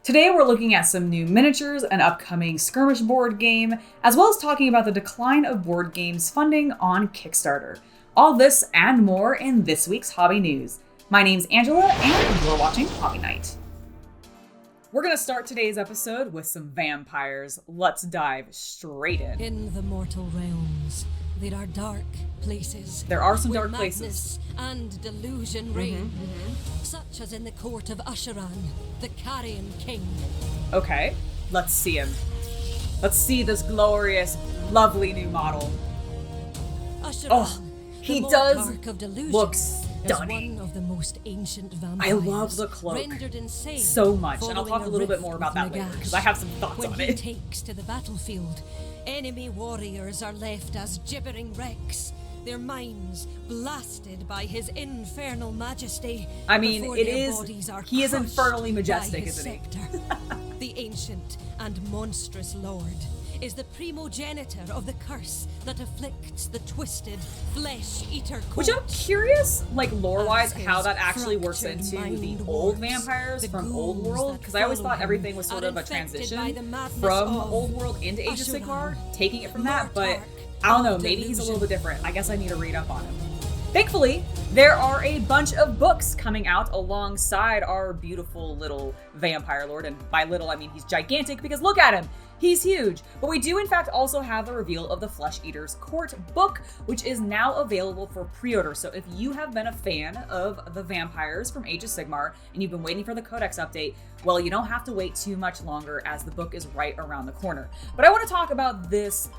Today we're looking at some new miniatures, an upcoming skirmish board game, as well as talking about the decline of board games funding on Kickstarter. All this and more in this week's Hobby News. My name's Angela, and you're watching Hobby Night. We're gonna start today's episode with some vampires. Let's dive straight in. In the mortal realms, there are dark places. There are some where dark places. And delusion reign, such as in the court of Usheran, the Carrion King. Okay, let's see him. Let's see this glorious, lovely new model. Usheran, he the does Monarch of Delusion, look is stunning. one of the most ancient vampires. I love the cloak rendered insane so much, and I'll following talk a little bit rift more about with that later, Nagash. because I have some thoughts When on he it. takes to the battlefield, enemy warriors are left as gibbering wrecks, their minds blasted by his infernal majesty. I mean, before it their is, bodies are he is crushed infernally by majestic, his isn't he? scepter. The ancient and monstrous lord is the primogenitor of the curse that afflicts the twisted flesh-eater court. Which I'm curious, like lore-wise, As how his that actually works fractured into mind the old warps, vampires the from Old ghouls World, that because I always follow thought him everything was sort are of a infected by transition the madness from of Old World into Age of Usheran, Sigmar, taking it from that, but Mortarch I don't know, of maybe he's a little Delusion. bit different. I guess I need to read up on him. Thankfully, there are a bunch of books coming out alongside our beautiful little vampire lord, and by little I mean he's gigantic because look at him! He's huge. But we do in fact also have the reveal of the Flesh Eater's Court book, which is now available for pre-order. So if you have been a fan of the vampires from Age of Sigmar and you've been waiting for the Codex update, well, you don't have to wait too much longer as the book is right around the corner. But I want to talk about this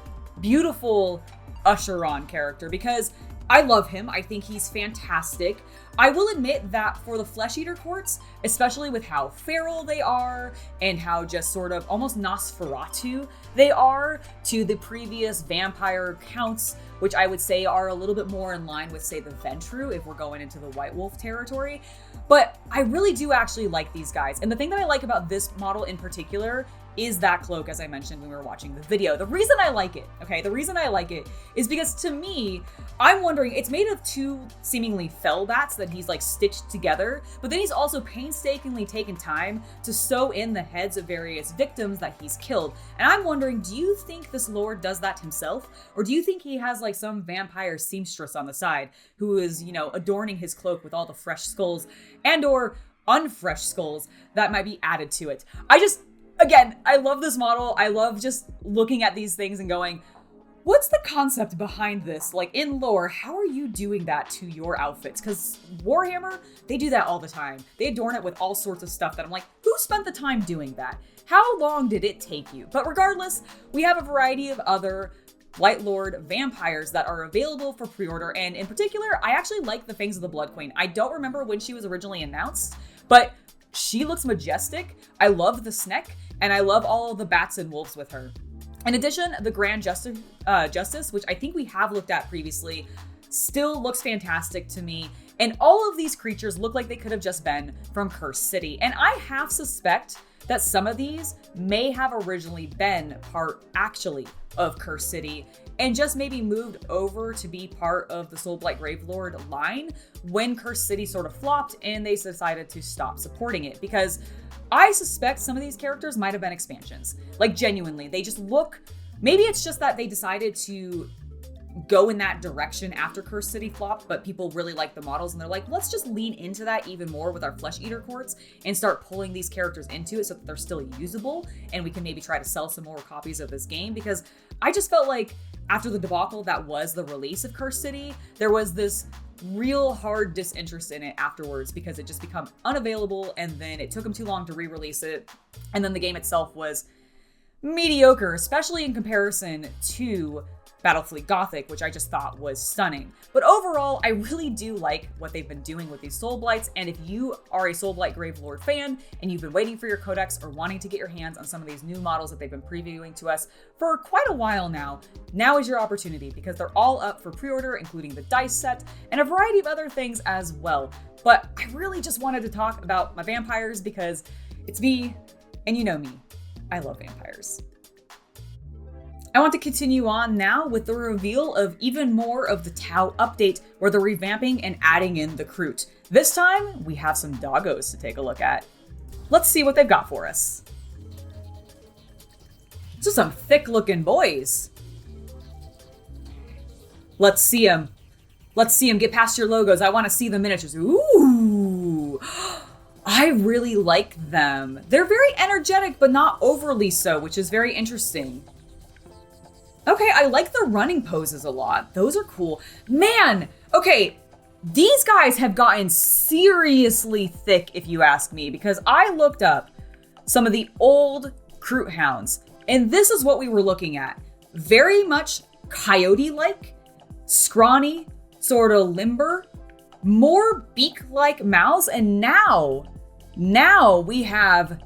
beautiful Usheran character because I love him. I think he's fantastic. I will admit that for the Flesh Eater courts, especially with how feral they are and how just sort of almost Nosferatu they are to the previous vampire counts, which I would say are a little bit more in line with, say, the Ventru if we're going into the White Wolf territory. But I really do actually like these guys. And the thing that I like about this model in particular is that cloak, as I mentioned when we were watching the video. The reason I like it, is because to me, I'm wondering, it's made of two seemingly fell bats that he's like stitched together, but then he's also painstakingly taken time to sew in the heads of various victims that he's killed. And I'm wondering, do you think this lord does that himself? Or do you think he has like some vampire seamstress on the side who is, you know, adorning his cloak with all the fresh skulls and or unfresh skulls that might be added to it? Again, I love this model. I love just looking at these things and going, what's the concept behind this? Like in lore, how are you doing that to your outfits? Because Warhammer, they do that all the time. They adorn it with all sorts of stuff that I'm like, who spent the time doing that? How long did it take you? But regardless, we have a variety of other Light Lord vampires that are available for pre-order. And in particular, I actually like the Fangs of the Blood Queen. I don't remember when she was originally announced, but she looks majestic. I love the Sneck. And I love all of the bats and wolves with her. In addition, the Grand Justice, which I think we have looked at previously, still looks fantastic to me. And all of these creatures look like they could have just been from Cursed City. And I half suspect that some of these may have originally been part actually of Cursed City and just maybe moved over to be part of the Soulblight Gravelord line when Cursed City sort of flopped and they decided to stop supporting it, because I suspect some of these characters might have been expansions. Like genuinely, they just look, maybe it's just that they decided to go in that direction after Cursed City flopped, but people really like the models and they're like, let's just lean into that even more with our Flesh Eater courts and start pulling these characters into it so that they're still usable and we can maybe try to sell some more copies of this game. Because I just felt like after the debacle that was the release of Cursed City, there was this real hard disinterest in it afterwards because it just became unavailable and then it took them too long to re-release it. And then the game itself was mediocre, especially in comparison to Battlefleet Gothic, which I just thought was stunning. But overall, I really do like what they've been doing with these Soulblights, and if you are a Soulblight Gravelord fan and you've been waiting for your codex or wanting to get your hands on some of these new models that they've been previewing to us for quite a while now is your opportunity because they're all up for pre-order, including the dice set and a variety of other things as well. But I really just wanted to talk about my vampires because it's me, and you know me, I love vampires. I want to continue on now with the reveal of even more of the Tau update, where they're revamping and adding in the Kroot. This time, we have some doggos to take a look at. let's see what they've got for us. These are some thick-looking boys. Let's see them. Let's see them. Get past your logos. I want to see the miniatures. Ooh. I really like them. They're very energetic, but not overly so, which is very interesting. Okay, I like the running poses a lot. Those are cool. Man, okay, these guys have gotten seriously thick, if you ask me, because I looked up some of the old Kroot Hounds, and this is what we were looking at. Very much coyote-like, scrawny, sort of limber, more beak-like mouths, and now we have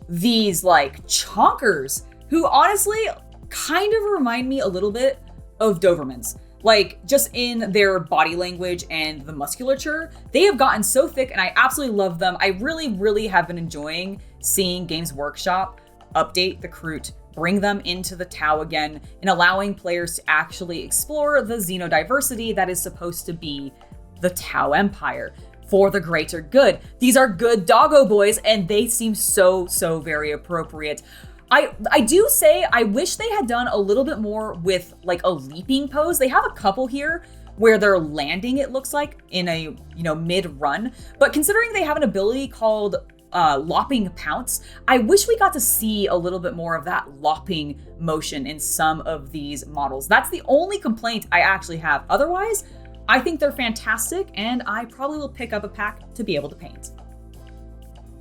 these like chonkers who honestly kind of remind me a little bit of Dobermans. Like just in their body language and the musculature, they have gotten so thick and I absolutely love them. I really have been enjoying seeing Games Workshop update the Kroot, bring them into the Tau again, and allowing players to actually explore the xenodiversity that is supposed to be the Tau Empire for the greater good. These are good doggo boys and they seem so very appropriate. I do say I wish they had done a little bit more with like a leaping pose. They have a couple here where they're landing, it looks like, in a mid-run. But considering they have an ability called lopping pounce, I wish we got to see a little bit more of that lopping motion in some of these models. That's the only complaint I actually have. Otherwise, I think they're fantastic and I probably will pick up a pack to be able to paint.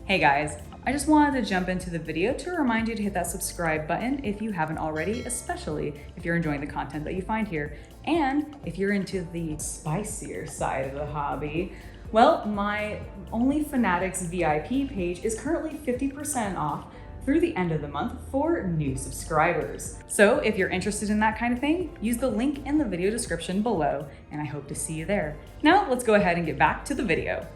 Hey guys, I just wanted to jump into the video to remind you to hit that subscribe button if you haven't already, especially if you're enjoying the content that you find here. And if you're into the spicier side of the hobby, well, my Only Fanatics VIP page is currently 50% off through the end of the month for new subscribers. So if you're interested in that kind of thing, use the link in the video description below, and I hope to see you there. Now let's go ahead and get back to the video.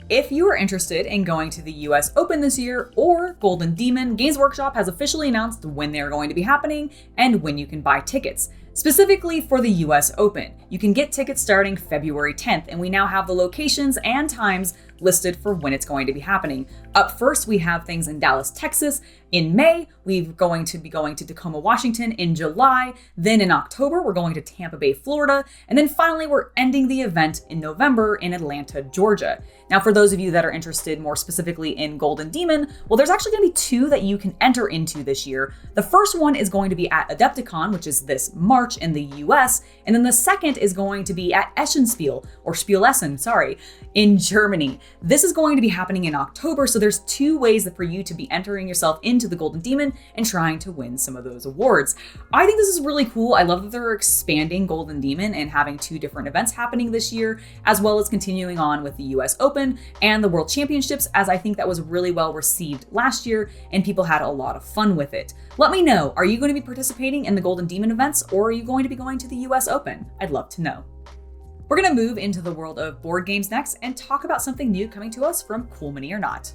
If you are interested in going to the US Open this year or Golden Demon, Games Workshop has officially announced when they are going to be happening and when you can buy tickets. Specifically for the US Open, you can get tickets starting February 10th, and we now have the locations and times listed for when it's going to be happening. Up first, we have things in Dallas, Texas. In May, we're going to be going to Tacoma, Washington in July. Then in October, we're going to Tampa Bay, Florida. And then finally, we're ending the event in November in Atlanta, Georgia. Now, for those of you that are interested more specifically in Golden Demon, well, there's actually going to be two that you can enter into this year. The first one is going to be at Adepticon, which is this March in the US. And then the second is going to be at Eschenspiel, or Spielessen, sorry, in Germany. This is going to be happening in October, so there's two ways for you to be entering yourself into the Golden Demon and trying to win some of those awards. I think this is really cool. I love that they're expanding Golden Demon and having two different events happening this year, as well as continuing on with the US Open and the World Championships, as I think that was really well received last year and people had a lot of fun with it. Let me know, are you going to be participating in the Golden Demon events or are you going to be going to the US Open? I'd love to know. We're going to move into the world of board games next and talk about something new coming to us from Cool Mini or Not.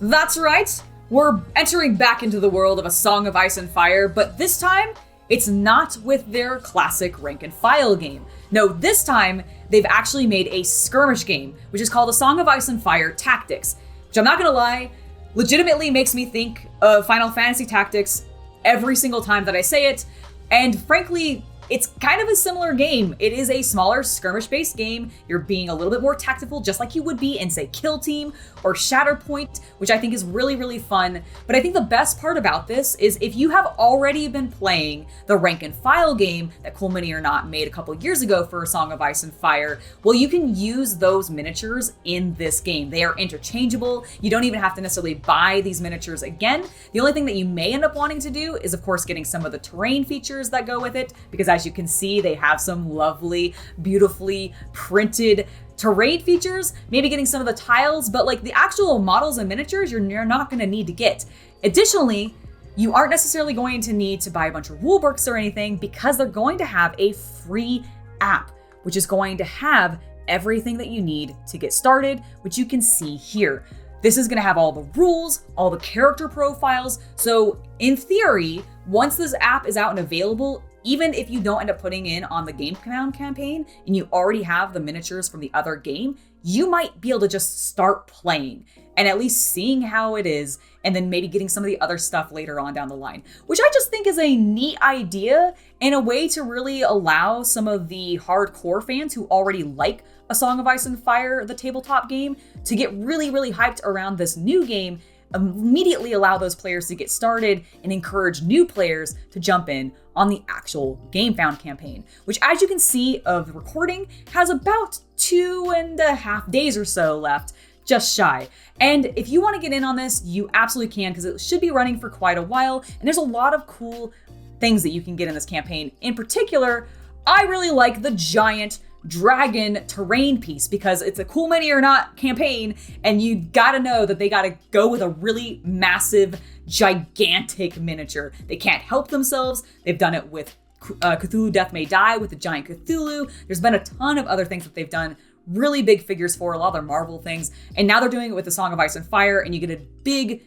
That's right, we're entering back into the world of A Song of Ice and Fire, but this time, it's not with their classic rank and file game. No, this time, they've actually made a skirmish game, which is called A Song of Ice and Fire Tactics, which I'm not gonna lie, legitimately makes me think of Final Fantasy Tactics every single time that I say it, and frankly, it's kind of a similar game. It is a smaller skirmish-based game. You're being a little bit more tactical, just like you would be in, say, Kill Team or Shatterpoint, which I think is really fun. But I think the best part about this is if you have already been playing the rank and file game that Cool Mini or Not made a couple years ago for A Song of Ice and Fire, well, you can use those miniatures in this game. They are interchangeable. You don't even have to necessarily buy these miniatures again. The only thing that you may end up wanting to do is, of course, getting some of the terrain features that go with it, because as you can see, they have some lovely, beautifully printed terrain features, maybe getting some of the tiles, but like the actual models and miniatures, you're not going to need to get. Additionally, you aren't necessarily going to need to buy a bunch of rulebooks or anything because they're going to have a free app, which is going to have everything that you need to get started, which you can see here. This is going to have all the rules, all the character profiles. So in theory, once this app is out and available, even if you don't end up putting in on the Game Pound campaign and you already have the miniatures from the other game, you might be able to just start playing and at least seeing how it is, and then maybe getting some of the other stuff later on down the line, which I just think is a neat idea and a way to really allow some of the hardcore fans who already like A Song of Ice and Fire, the tabletop game, to get really, really hyped around this new game, immediately allow those players to get started and encourage new players to jump in on the actual Game Found campaign, which, as you can see of the recording, has about 2.5 days or so left, just shy. And if you want to get in on this, you absolutely can, because it should be running for quite a while, and there's a lot of cool things that you can get in this campaign. In particular, I really like the giant dragon terrain piece, because it's a cool many or not campaign, and you gotta know that they gotta go with a really massive, gigantic miniature. They can't help themselves. They've done it with Cthulhu Death May Die with the giant Cthulhu. There's been a ton of other things that they've done really big figures for, a lot of their Marvel things, and now they're doing it with the Song of Ice and Fire, and you get a big,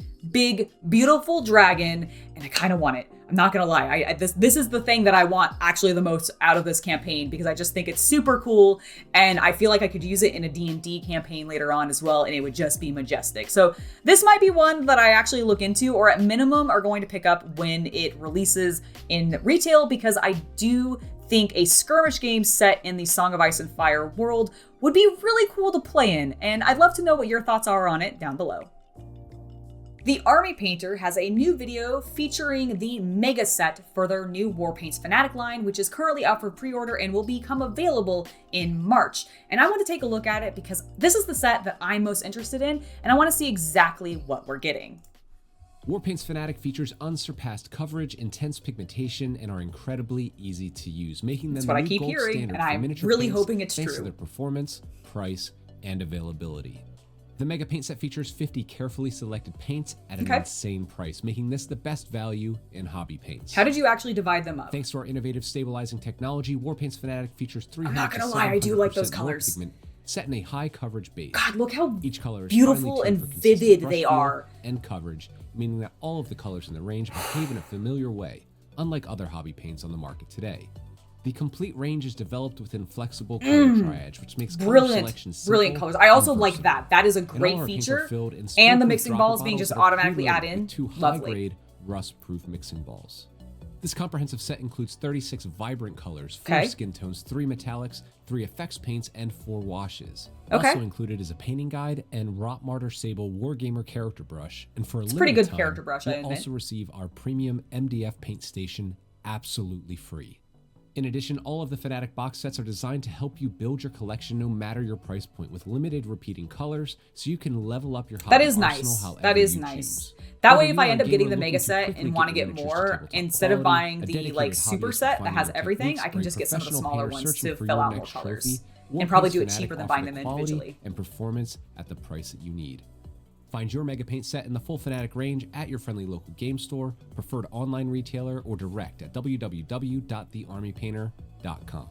beautiful dragon, and I kind of want it. I'm not gonna lie, this is the thing that I want actually the most out of this campaign, because I just think it's super cool, and I feel like I could use it in a D&D campaign later on as well, and it would just be majestic. So this might be one that I actually look into, or at minimum are going to pick up when it releases in retail, because I do think a skirmish game set in the Song of Ice and Fire world would be really cool to play in, and I'd love to know what your thoughts are on it down below. The Army Painter has a new video featuring the mega set for their new Warpaints Fanatic line, which is currently out for pre-order and will become available in March. And I want to take a look at it because this is the set that I'm most interested in, and I want to see exactly what we're getting. Warpaints Fanatic features unsurpassed coverage, intense pigmentation, and are incredibly easy to use, making them the new gold standard for miniature really paints, hoping it's thanks true. to their performance, price, and availability. The Mega Paint Set features 50 carefully selected paints at an insane price, making this the best value in hobby paints. How did you actually divide them up? Thanks to our innovative stabilizing technology, Warpaints Fanatic features 300 I'm not gonna lie, I do like those colors. Pigment set in a high coverage base. God, look how each color is beautiful and vivid they are. And coverage, meaning that all of the colors in the range behave in a familiar way, unlike other hobby paints on the market today. The complete range is developed within flexible color triage, which makes color selection simple. Brilliant colors. I also like that. That is a great feature. And the mixing balls being just automatically add in. Two high-grade, rust-proof mixing balls. This comprehensive set includes 36 vibrant colors, 4 skin tones, 3 metallics, 3 effects paints, and 4 washes. Also included is a painting guide and Rot Martyr Sable Wargamer character brush. And for a limited pretty good time, character brush, I admit. you'll also receive our premium MDF paint station absolutely free. In addition, all of the Fanatic box sets are designed to help you build your collection no matter your price point, with limited repeating colors, so you can level up your hobby arsenal however That is you nice. choose. That way, if I end up getting the mega set and want to get more, instead of buying the super set that has everything, I can just get some of the smaller ones to fill out more colors, and probably do it cheaper than buying them individually. And performance at the price that you need. Find your Mega Paint set in the full Fanatic range at your friendly local game store, preferred online retailer, or direct at www.thearmypainter.com.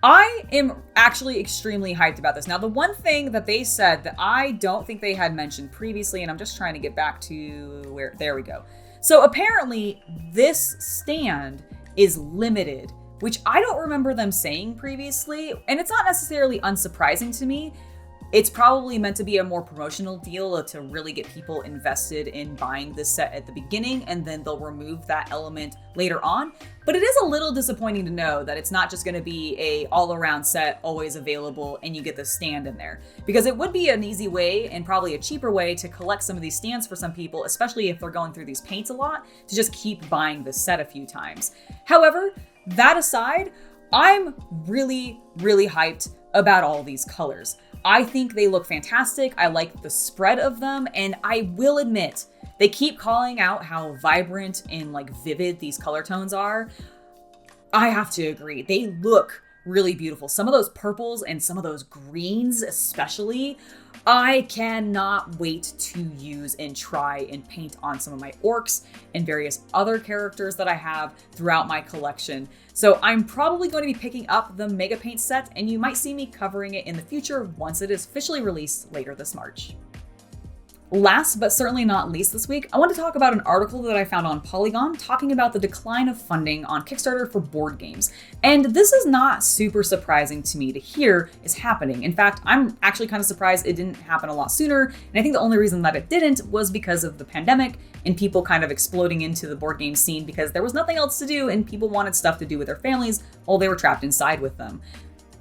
I am actually extremely hyped about this. Now, the one thing that they said that I don't think they had mentioned previously, and I'm just trying to get back to where, there we go. So apparently this stand is limited, which I don't remember them saying previously, and it's not necessarily unsurprising to me. It's probably meant to be a more promotional deal to really get people invested in buying this set at the beginning, and then they'll remove that element later on. But it is a little disappointing to know that it's not just going to be a all-around set, always available, and you get the stand in there. Because it would be an easy way, and probably a cheaper way, to collect some of these stands for some people, especially if they're going through these paints a lot, to just keep buying this set a few times. However, that aside, I'm really, really hyped about all these colors. I think they look fantastic. I like the spread of them, and I will admit, they keep calling out how vibrant and like vivid these color tones are. I have to agree. They look really beautiful. Some of those purples and some of those greens especially, I cannot wait to use and try and paint on some of my orcs and various other characters that I have throughout my collection. So I'm probably going to be picking up the Mega Paint set, and you might see me covering it in the future once it is officially released later this March. Last but certainly not least this week, I want to talk about an article that I found on Polygon talking about the decline of funding on Kickstarter for board games. And this is not super surprising to me to hear is happening. In fact, I'm actually kind of surprised it didn't happen a lot sooner. And I think the only reason that it didn't was because of the pandemic and people kind of exploding into the board game scene because there was nothing else to do and people wanted stuff to do with their families while they were trapped inside with them.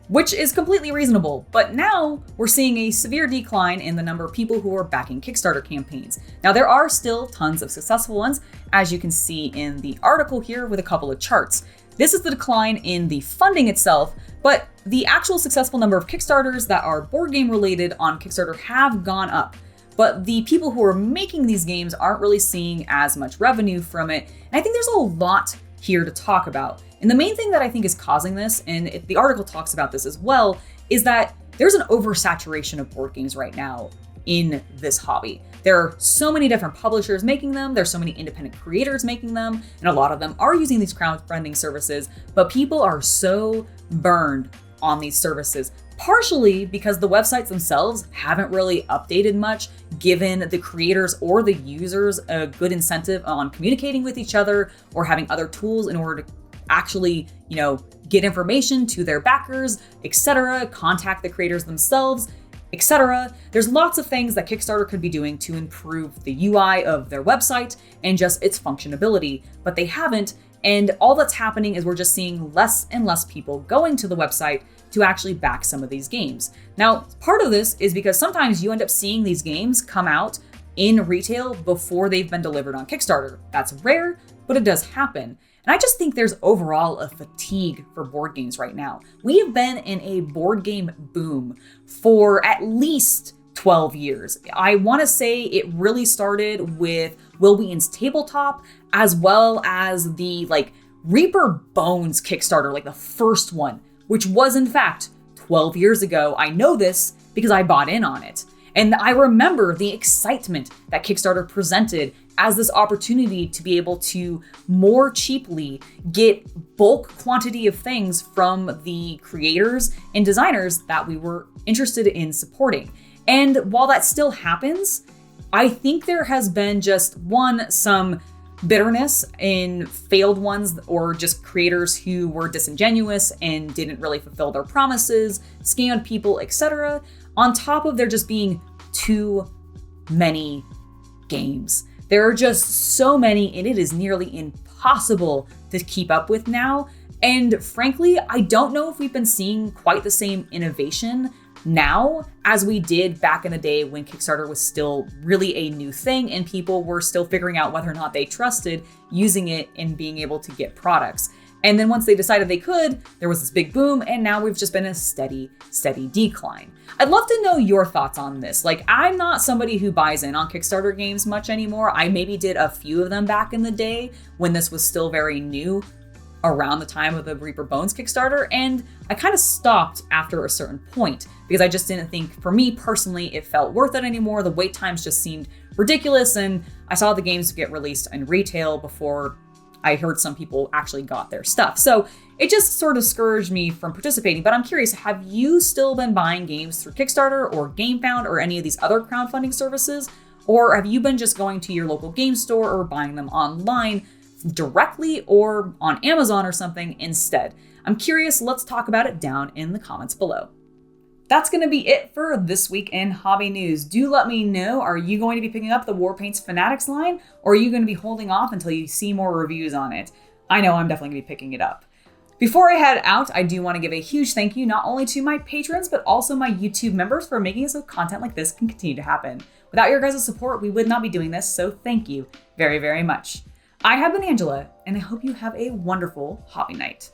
Which is completely reasonable, but now we're seeing a severe decline in the number of people who are backing Kickstarter campaigns. Now there are still tons of successful ones, as you can see in the article here with a couple of charts. This is the decline in the funding itself, but the actual successful number of Kickstarters that are board game related on Kickstarter have gone up. But the people who are making these games aren't really seeing as much revenue from it, and I think there's a lot here to talk about. And the main thing that I think is causing this, and the article talks about this as well, is that there's an oversaturation of board games right now in this hobby. There are so many different publishers making them, there's so many independent creators making them, and a lot of them are using these crowdfunding services, but people are so burned on these services, partially because the websites themselves haven't really updated much, given the creators or the users a good incentive on communicating with each other or having other tools in order to actually, get information to their backers, etc., contact the creators themselves, etc. There's lots of things that Kickstarter could be doing to improve the UI of their website and just its functionality, but they haven't. And all that's happening is we're just seeing less and less people going to the website to actually back some of these games. Now, part of this is because sometimes you end up seeing these games come out in retail before they've been delivered on Kickstarter. That's rare, but it does happen. And I just think there's overall a fatigue for board games right now. We have been in a board game boom for at least 12 years. I want to say it really started with Will Wheaton's Tabletop, as well as the Reaper Bones Kickstarter, the first one, which was in fact 12 years ago. I know this because I bought in on it. And I remember the excitement that Kickstarter presented as this opportunity to be able to more cheaply get bulk quantity of things from the creators and designers that we were interested in supporting. And while that still happens, I think there has been just some bitterness in failed ones or just creators who were disingenuous and didn't really fulfill their promises, scammed people, etc. On top of there just being too many games. There are just so many, and it is nearly impossible to keep up with now. And frankly, I don't know if we've been seeing quite the same innovation now as we did back in the day when Kickstarter was still really a new thing and people were still figuring out whether or not they trusted using it and being able to get products. And then once they decided they could, there was this big boom, and now we've just been a steady decline. I'd love to know your thoughts on this. I'm not somebody who buys in on Kickstarter games much anymore. I maybe did a few of them back in the day when this was still very new, around the time of the Reaper Bones Kickstarter, and I kind of stopped after a certain point because I just didn't think, for me personally, it felt worth it anymore. The wait times just seemed ridiculous, and I saw the games get released in retail before I heard some people actually got their stuff. So it just sort of discouraged me from participating. But I'm curious, have you still been buying games through Kickstarter or GameFound or any of these other crowdfunding services? Or have you been just going to your local game store or buying them online directly or on Amazon or something instead? I'm curious. Let's talk about it down in the comments below. That's going to be it for this week in hobby news. Do let me know, are you going to be picking up the Warpaints Fanatics line, or are you going to be holding off until you see more reviews on it? I know I'm definitely going to be picking it up. Before I head out, I do want to give a huge thank you not only to my patrons, but also my YouTube members for making it so content like this can continue to happen. Without your guys' support, we would not be doing this, so thank you very, very much. I have been Angela, and I hope you have a wonderful hobby night.